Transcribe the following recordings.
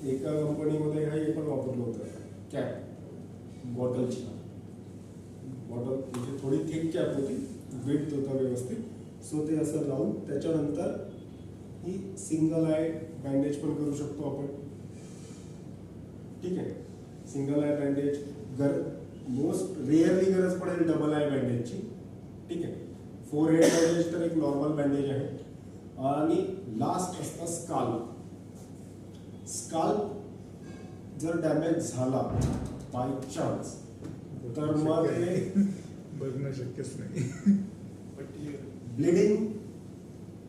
एका कंपनीमध्ये हे पण वापरलं होतं, कॅप बॉटलची. बॉटल म्हणजे थोडी थिक कॅप होती, विड्थ होता व्यवस्थित. सो ते असं लावून त्याच्यानंतर ही सिंगल आय बँडेज पण करू शकतो आपण. ठीक आहे, single I bandage most rarely गरज पडेल डबल आय बँडेजची. ठीक आहे, फोर हेड बँडेज तर एक नॉर्मल बँडेज आहे. आणि लास्ट असतं स्काल्प. स्काल्प जर डॅमेज झाला बाय चान्स तर मग ते बघणं शक्यच नाही. ब्लिडिंग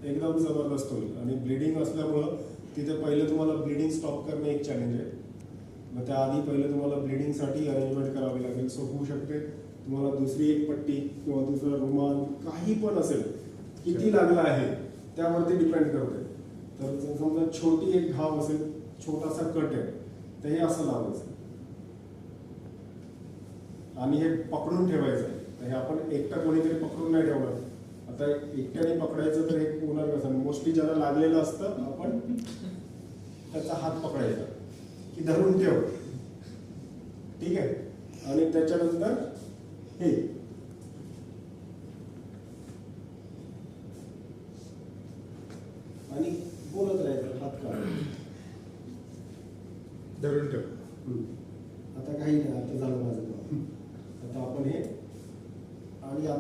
एकदम जबरदस्त होईल. आणि ब्लिडिंग असल्यामुळं तिथे पहिले तुम्हाला ब्लिडिंग स्टॉप करणं एक चॅलेंज आहे. मग त्याआधी पहिले तुम्हाला ब्लिडिंगसाठी अरेंजमेंट करावी लागेल. सो होऊ शकते तुम्हाला दुसरी एक पट्टी किंवा दुसरा रुमाल काही पण असेल, किती लागला आहे त्यावरती डिपेंड करते. तर समजा छोटी एक घाव असेल, छोटासा कट आहे, तर हे असं लावायचं आणि हे पकडून ठेवायचं आहे. तर हे आपण एकटा कोणीतरी पकडून नाही ठेवणार. आता एकट्याने पकडायचं तर हे होणार कसं? मोस्टली ज्याला लागलेलं असतं आपण त्याचा हात पकडायचा की धरून ठेव. ठीक आहे, आणि त्याच्यानंतर हे आणि बोलत राहायचं हात काढून. धरून ठेव. आता काही नाही, आता झालं माझं. आता आपण हे आणि आता